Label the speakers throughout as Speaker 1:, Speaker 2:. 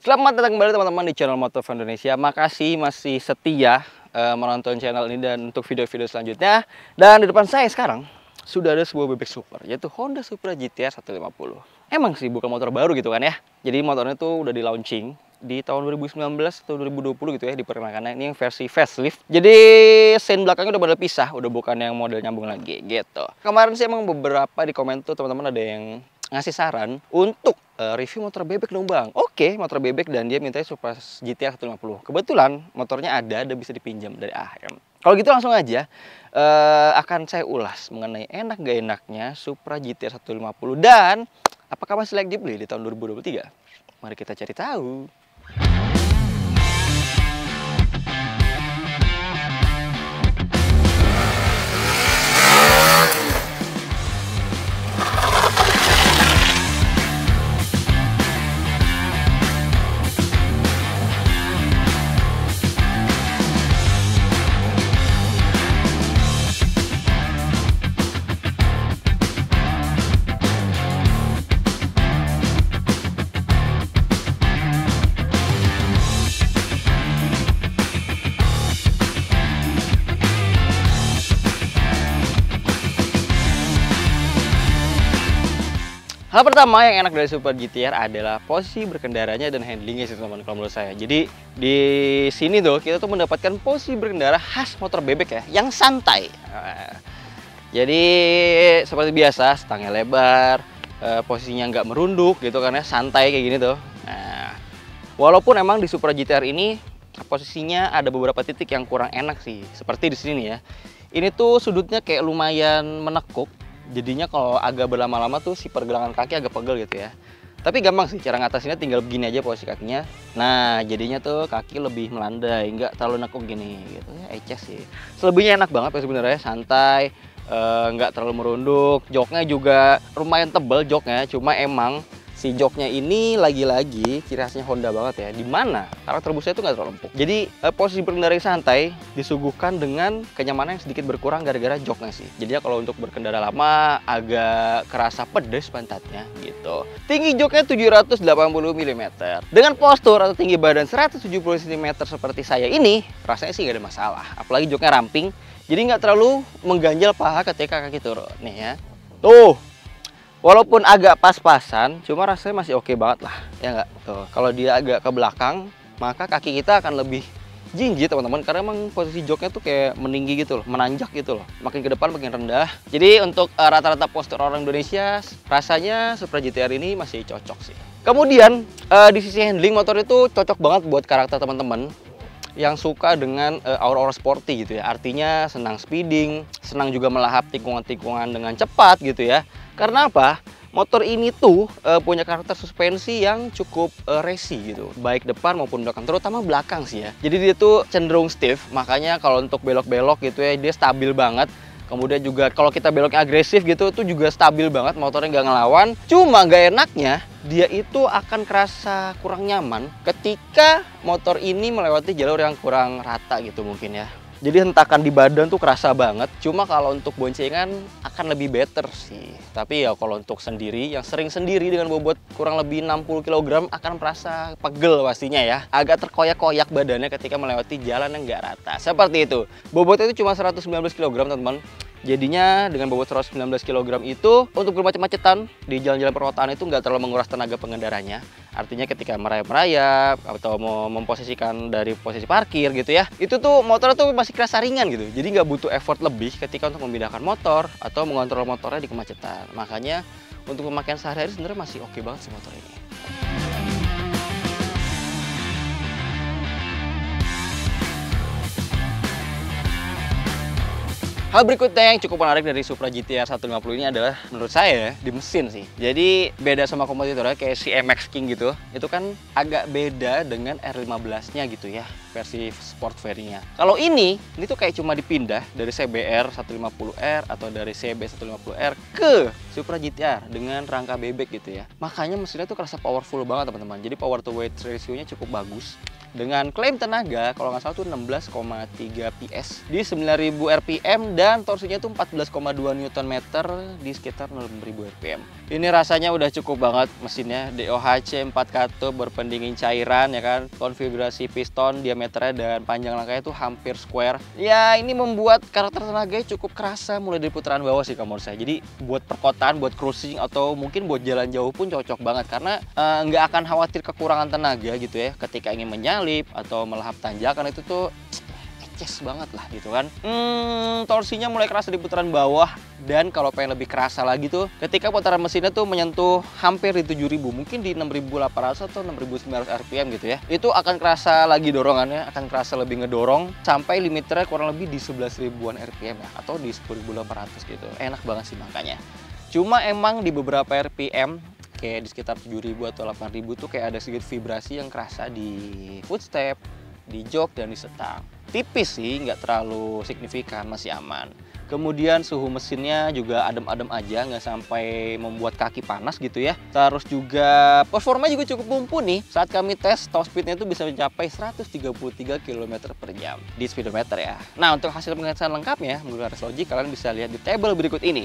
Speaker 1: Selamat datang kembali teman-teman di channel Motovlog Indonesia. Makasih masih setia menonton channel ini dan untuk video-video selanjutnya. Dan di depan saya sekarang sudah ada sebuah bebek super, yaitu Honda Supra GT-R 150. Emang sih bukan motor baru gitu kan ya. Jadi motornya tuh udah di launching di tahun 2019 atau 2020 gitu ya, diperkenalkannya. Ini yang versi facelift. Jadi sen belakangnya udah pada pisah, udah bukan yang model nyambung lagi gitu. Kemarin sih emang beberapa di komen tuh teman-teman ada yang ngasih saran untuk review motor bebek dong bang. Oke, motor bebek dan dia mintanya Supra GT-R 150. Kebetulan motornya ada bisa dipinjam dari AHM. Kalau gitu langsung aja akan saya ulas mengenai enak gak enaknya Supra GT-R 150 dan apakah masih layak dibeli di tahun 2023. Mari kita cari tahu. Hal pertama yang enak dari Supra GT-R adalah posisi berkendaranya dan handlingnya sih teman-teman kalau menurut saya. Jadi di sini tuh kita tuh mendapatkan posisi berkendara khas motor bebek ya, yang santai. Jadi seperti biasa, stangnya lebar, posisinya nggak merunduk gitu kan ya, santai kayak gini tuh. Nah, walaupun emang di Supra GT-R ini posisinya ada beberapa titik yang kurang enak sih, seperti di sini nih ya. Ini tuh sudutnya kayak lumayan menekuk. Jadinya kalau agak berlama-lama tuh si pergelangan kaki agak pegel gitu ya. Tapi gampang sih cara ngatasinnya, tinggal begini aja posisi kakinya. Nah jadinya tuh kaki lebih melandai, nggak terlalu nekuk gini gitu ya, eces sih. Selebihnya enak banget ya sebenarnya, santai, nggak terlalu merunduk. Joknya juga lumayan tebel joknya, cuma emang si joknya ini lagi-lagi ciri khasnya Honda banget ya, dimana karakter busnya itu nggak terlalu empuk. Jadi posisi berkendara yang santai disuguhkan dengan kenyamanan yang sedikit berkurang gara-gara joknya sih. Jadi kalau untuk berkendara lama agak kerasa pedes pantatnya gitu. Tinggi joknya 780 mm. Dengan postur atau tinggi badan 170 cm seperti saya ini, rasanya sih nggak ada masalah. Apalagi joknya ramping, jadi nggak terlalu mengganjal paha ketika kaki turun nih ya. Tuh. Walaupun agak pas-pasan, cuma rasanya masih oke banget lah, ya nggak? Tuh, kalau dia agak ke belakang, maka kaki kita akan lebih jinjit teman-teman, karena emang posisi joknya tuh kayak meninggi gitu loh, menanjak gitu loh, makin ke depan makin rendah. Jadi untuk rata-rata postur orang Indonesia, rasanya Supra GT-R ini masih cocok sih. Kemudian di sisi handling, motor itu cocok banget buat karakter teman-teman yang suka dengan aura-aura sporty gitu ya. Artinya senang speeding, senang juga melahap tikungan-tikungan dengan cepat gitu ya. Karena apa? Motor ini tuh punya karakter suspensi yang cukup racing gitu, baik depan maupun belakang, terutama belakang sih ya. Jadi dia tuh cenderung stiff, makanya kalau untuk belok-belok gitu ya dia stabil banget. Kemudian juga kalau kita beloknya agresif gitu tuh juga stabil banget, motornya nggak ngelawan. Cuma nggak enaknya dia itu akan kerasa kurang nyaman ketika motor ini melewati jalur yang kurang rata gitu mungkin ya. Jadi hentakan di badan tuh kerasa banget. Cuma kalau untuk boncengan akan lebih better sih. Tapi ya kalau untuk sendiri, yang sering sendiri dengan bobot kurang lebih 60 kg akan merasa pegel pastinya ya. Agak terkoyak-koyak badannya ketika melewati jalan yang nggak rata. Seperti itu. Bobotnya itu cuma 119 kg teman-teman. Jadinya dengan bobot 119 kg itu untuk bermacet-macetan di jalan-jalan perkotaan itu nggak terlalu menguras tenaga pengendaranya. Artinya ketika merayap-merayap atau mau memposisikan dari posisi parkir gitu ya, itu tuh motor tuh masih kerasa ringan gitu. Jadi nggak butuh effort lebih ketika untuk memindahkan motor atau mengontrol motornya di kemacetan. Makanya untuk pemakaian sehari-hari sebenarnya masih oke banget sih motor ini. Hal berikutnya yang cukup menarik dari Supra GT-R 150 ini adalah menurut saya di mesin sih. Jadi beda sama kompetitornya kayak si MX King gitu, itu kan agak beda dengan R15-nya gitu ya, versi sport variant-nya. Kalau ini tuh kayak cuma dipindah dari CBR 150R atau dari CB 150R ke Supra GT-R dengan rangka bebek gitu ya. Makanya mesinnya tuh kerasa powerful banget teman-teman. Jadi power to weight ratio-nya cukup bagus. dengan klaim tenaga kalau nggak salah tuh 16,3 PS di 9.000 RPM dan torsinya tuh 14,2 Nm di sekitar 6.000 RPM. Ini rasanya udah cukup banget mesinnya, DOHC 4 katup berpendingin cairan ya kan, konfigurasi piston, diameternya dan panjang langkahnya tuh hampir square. Ya ini membuat karakter tenaganya cukup kerasa mulai dari putaran bawah sih kalau menurut saya. Jadi buat perkotaan, buat cruising atau mungkin buat jalan jauh pun cocok banget karena nggak akan khawatir kekurangan tenaga gitu ya ketika ingin menyalip atau melahap tanjakan. Itu tuh eces banget lah gitu kan. Torsinya mulai kerasa di putaran bawah dan kalau pengen lebih kerasa lagi tuh ketika putaran mesinnya tuh menyentuh hampir di 7.000, mungkin di 6.800 atau 6.900 RPM gitu ya, itu akan kerasa lagi dorongannya, akan kerasa lebih ngedorong sampai limiternya kurang lebih di 11.000-an RPM ya, atau di 10.800 gitu. Enak banget sih makanya. Cuma emang di beberapa RPM kayak di sekitar 7.000 atau 8.000 tuh kayak ada sedikit vibrasi yang kerasa di footstep, di jok dan di setang. Tipis sih, nggak terlalu signifikan, masih aman. Kemudian suhu mesinnya juga adem-adem aja, nggak sampai membuat kaki panas gitu ya. Terus juga performanya juga cukup mumpuni. Saat kami tes, top speednya itu bisa mencapai 133 km per jam di speedometer ya. Nah, untuk hasil pengetesan lengkapnya menggunakan Reslogic kalian bisa lihat di tabel berikut ini.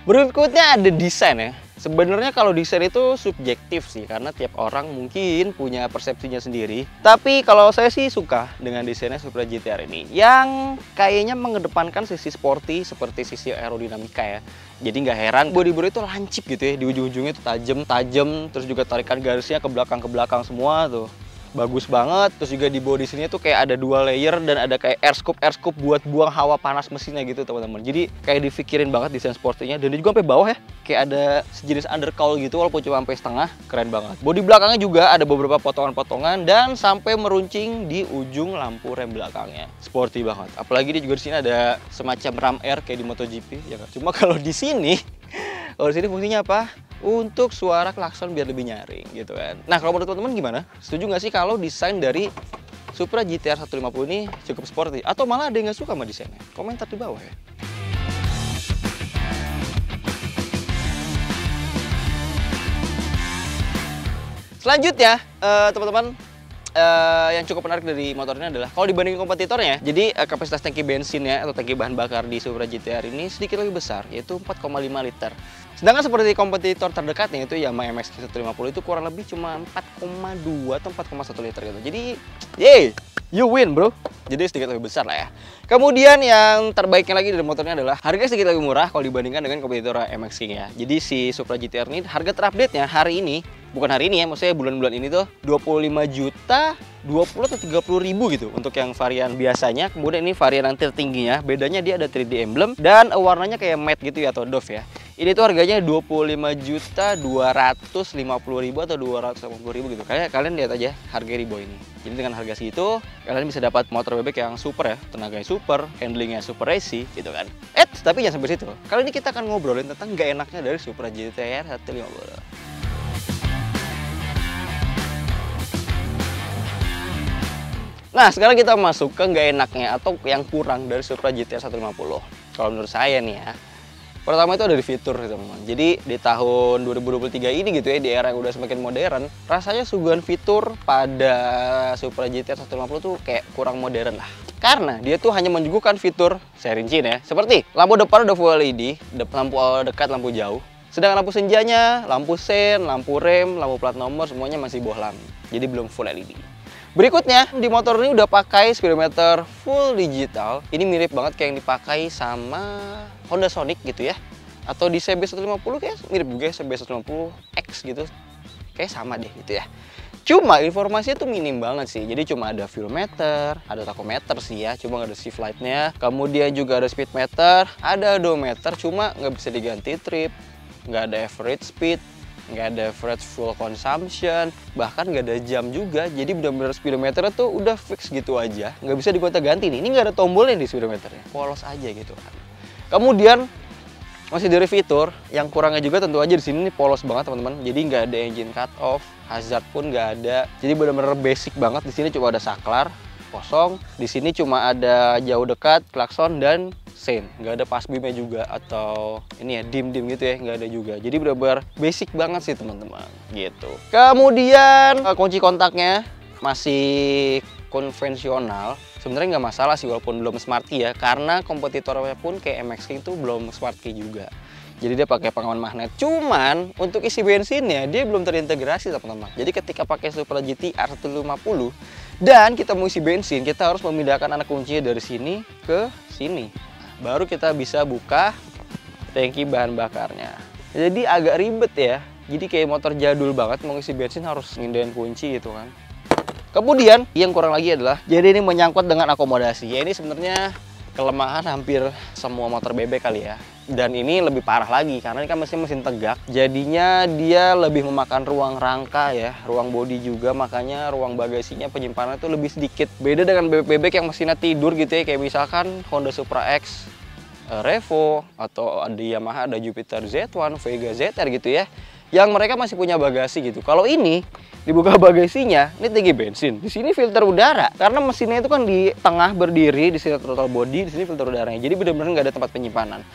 Speaker 1: Berikutnya ada desain ya. Sebenarnya kalau desain itu subjektif sih, karena tiap orang mungkin punya persepsinya sendiri. Tapi kalau saya sih suka dengan desainnya Supra GTR ini, yang kayaknya mengedepankan sisi sporty seperti sisi aerodinamika ya. Jadi nggak heran bodi-bodi itu lancip gitu ya, di ujung-ujungnya itu tajam, terus juga tarikan garisnya ke belakang semua tuh. Bagus banget. Terus juga di bodi sini tuh kayak ada 2 layer dan ada kayak air scoop buat buang hawa panas mesinnya gitu teman-teman. Jadi kayak dipikirin banget desain sportinya, dan dia juga sampai bawah ya kayak ada sejenis undercowl gitu walaupun cuma sampai setengah. Keren banget. Bodi belakangnya juga ada beberapa potongan-potongan dan sampai meruncing di ujung lampu rem belakangnya. Sporty banget. Apalagi dia juga di sini ada semacam ram air kayak di MotoGP ya kan. Cuma kalau di sini fungsinya apa? Untuk suara klakson biar lebih nyaring gitu kan. Nah, kalau menurut teman-teman gimana? Setuju nggak sih kalau desain dari Supra GTR 150 ini cukup sporty? Atau malah ada yang nggak suka sama desainnya? Komentar di bawah ya. Selanjutnya, teman-teman, yang cukup menarik dari motor ini adalah kalau dibandingin kompetitornya, jadi kapasitas tangki bensinnya atau tangki bahan bakar di Supra GTR ini sedikit lebih besar, yaitu 4,5 liter. Sedangkan seperti kompetitor terdekatnya itu Yamaha MX-5 150 itu kurang lebih cuma 4,2 atau 4,1 liter gitu. Jadi, yay, you win bro. Jadi sedikit lebih besar lah ya. Kemudian yang terbaiknya lagi dari motornya adalah harganya sedikit lebih murah kalau dibandingkan dengan kompetitor MX King ya. Jadi si Supra GTR ini harga terupdate-nya hari ini, bukan hari ini ya, maksudnya bulan-bulan ini tuh 25 juta 20 atau 30 ribu gitu untuk yang varian biasanya. Kemudian ini varian yang tertingginya, bedanya dia ada 3D emblem dan warnanya kayak matte gitu ya, atau doff ya. Ini tuh harganya 25 juta 250 ribu atau 280 ribu gitu. Kalian lihat aja harga di bawah ini. Jadi dengan harga segitu kalian bisa dapat motor bebek yang super ya, tenaganya super, handlingnya super racy gitu kan. Tapi jangan sampai situ. Kali ini kita akan ngobrolin tentang gak enaknya dari Supra GTR 150. Nah, sekarang kita masuk ke nggak enaknya atau yang kurang dari Supra GTR 150. Kalau menurut saya nih ya, pertama itu dari fitur teman-teman. Jadi di tahun 2023 ini gitu ya, di era yang udah semakin modern, rasanya suguhan fitur pada Supra GTR 150 tuh kayak kurang modern lah. Karena dia tuh hanya menyuguhkan fitur, saya rinciin ya, seperti lampu depan udah full LED, lampu dekat, lampu jauh. Sedangkan lampu senjanya, lampu sen, lampu rem, lampu plat nomor semuanya masih bohlam. Jadi belum full LED. Berikutnya, di motor ini udah pakai speedometer full digital. Ini mirip banget kayak yang dipakai sama Honda Sonic gitu ya. Atau di CB150 kayak mirip juga CB150X gitu. Kayak sama deh gitu ya. Cuma informasinya tuh minim banget sih. Jadi cuma ada fuel meter, ada tachometer sih ya, cuma nggak ada shift light-nya. Kemudian juga ada speedometer, ada odometer, cuma nggak bisa diganti trip. Nggak ada average speed, nggak ada average fuel consumption, bahkan nggak ada jam juga. Jadi benar-benar speedometernya tuh udah fix gitu aja, nggak bisa digonta-ganti nih. Ini nggak ada tombolnya di speedometernya, polos aja gitu kan. Kemudian masih dari fitur yang kurangnya juga tentu aja di sini nih polos banget teman-teman. Jadi nggak ada engine cut off, hazard pun nggak ada. Jadi benar-benar basic banget. Di sini cuma ada saklar kosong. Di sini cuma ada jauh dekat, klakson dan sein, nggak ada pas beamnya juga atau ini ya dim gitu ya, nggak ada juga. Jadi benar-benar basic banget sih teman-teman gitu. Kemudian kunci kontaknya masih konvensional. Sebenarnya nggak masalah sih walaupun belum smart key ya, karena kompetitornya pun kayak MX-King itu belum smart key juga. Jadi dia pakai pengaman magnet. Cuman untuk isi bensinnya dia belum terintegrasi teman-teman. Jadi ketika pakai Supra GTR 150 dan kita mau isi bensin, kita harus memindahkan anak kuncinya dari sini ke sini. Baru kita bisa buka tangki bahan bakarnya. Jadi agak ribet ya. Jadi kayak motor jadul banget, mau isi bensin harus ngindahin kunci gitu kan. Kemudian yang kurang lagi adalah, jadi ini menyangkut dengan akomodasi. Ya ini sebenarnya kelemahan hampir semua motor bebek kali ya. Dan ini lebih parah lagi karena ini kan mesin tegak. Jadinya dia lebih memakan ruang rangka ya, ruang bodi juga, makanya ruang bagasinya penyimpanan itu lebih sedikit. Beda dengan bebek-bebek yang mesinnya tidur gitu ya, kayak misalkan Honda Supra X Revo atau ada Yamaha, ada Jupiter Z1, Vega ZR gitu ya. Yang mereka masih punya bagasi gitu. Kalau ini dibuka bagasinya, ini tinggi bensin. Di sini filter udara karena mesinnya itu kan di tengah berdiri, di sini throttle body, di sini filter udaranya. Jadi benar-benar nggak ada tempat penyimpanan.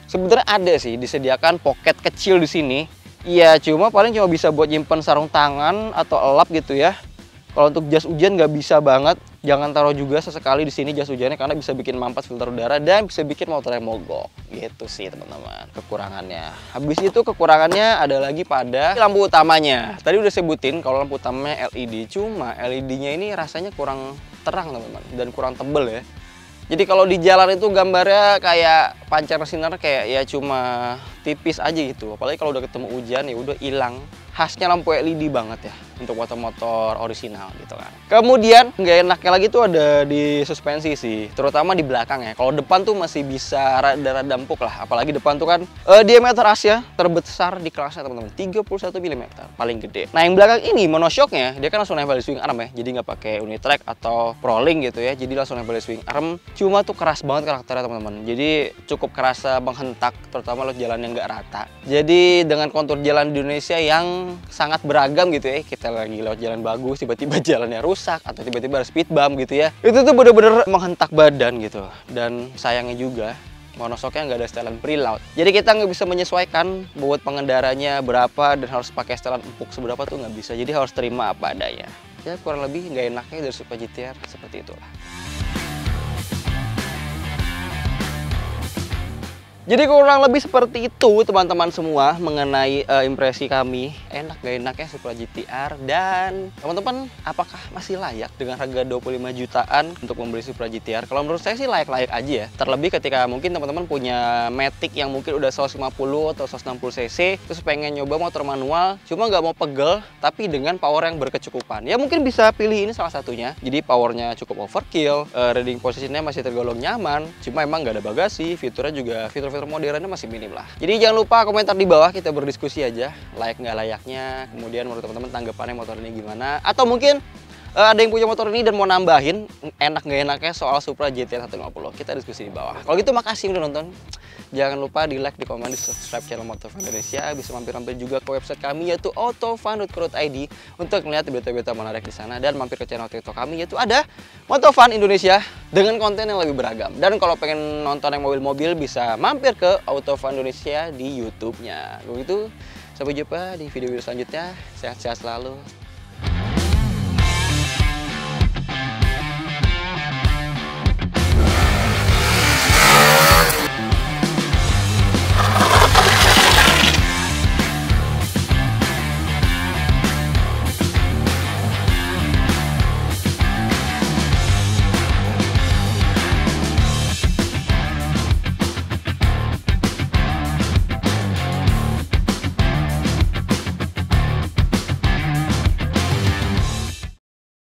Speaker 1: Sebenarnya ada sih disediakan pocket kecil di sini. Iya, cuma paling cuma bisa buat nyimpen sarung tangan atau elap gitu ya. Kalau untuk jas hujan nggak bisa banget. Jangan taruh juga sesekali di sini jas hujannya karena bisa bikin mampas filter udara dan bisa bikin motornya mogok. Gitu sih teman-teman kekurangannya. Habis itu kekurangannya ada lagi pada lampu utamanya. Tadi udah sebutin kalau lampu utamanya LED. Cuma LED-nya ini rasanya kurang terang teman-teman dan kurang tebel ya. Jadi kalau di jalan itu gambarnya kayak pancar sinar kayak ya cuma tipis aja gitu. Apalagi kalau udah ketemu hujan ya udah hilang. Khasnya lampu LED banget ya untuk motor-motor orisinal gitu kan. Kemudian nggak enaknya lagi tuh ada di suspensi sih, terutama di belakang ya. Kalau depan tuh masih bisa rada-rada empuk lah, apalagi depan tuh kan diameter asnya terbesar di kelasnya teman-teman, 31 mm paling gede. Nah yang belakang ini monoshocknya dia kan langsung nempel di swing arm ya, jadi nggak pakai unitrack atau Proling gitu ya, jadi langsung nempel di swing arm. Cuma tuh keras banget karakternya teman-teman, jadi cukup kerasa menghentak, terutama lo jalan yang nggak rata. Jadi dengan kontur jalan di Indonesia yang sangat beragam gitu ya, kita lagi lewat jalan bagus tiba-tiba jalannya rusak atau tiba-tiba ada speed bump gitu ya, itu tuh bener-bener menghentak badan gitu. Dan sayangnya juga monoshocknya nggak ada setelan preload, jadi kita nggak bisa menyesuaikan buat pengendaranya berapa dan harus pakai setelan empuk seberapa tuh nggak bisa, jadi harus terima apa adanya. Ya kurang lebih nggak enaknya dari Supra GTR seperti itulah. Jadi kurang lebih seperti itu teman-teman semua mengenai impresi kami enak gak enaknya Supra GTR. Dan teman-teman apakah masih layak dengan harga 25 jutaan untuk membeli Supra GTR? Kalau menurut saya sih layak-layak aja ya. Terlebih ketika mungkin teman-teman punya Matic yang mungkin udah 150 atau 160 cc, terus pengen nyoba motor manual cuma nggak mau pegel tapi dengan power yang berkecukupan. Ya mungkin bisa pilih ini salah satunya. Jadi powernya cukup overkill, riding posisinya masih tergolong nyaman, cuma emang nggak ada bagasi, fiturnya juga fitur modernnya masih minim lah. Jadi jangan lupa komentar di bawah, kita berdiskusi aja layak nggak layaknya, kemudian menurut teman-teman tanggapannya motor ini gimana, atau mungkin ada yang punya motor ini dan mau nambahin enak nggak enaknya soal Supra GTR 150. Kita diskusi di bawah. Kalau gitu makasih udah nonton. Jangan lupa di like, di komen, di subscribe channel Motovun Indonesia. Bisa mampir-mampir juga ke website kami yaitu autofun.co.id untuk melihat berita-berita menarik di sana, dan mampir ke channel TikTok kami yaitu ada Motovun Indonesia dengan konten yang lebih beragam. Dan kalau pengen nonton yang mobil-mobil bisa mampir ke Autofun Indonesia di YouTube-nya. Begitu, sampai jumpa di video-video selanjutnya. Sehat-sehat selalu.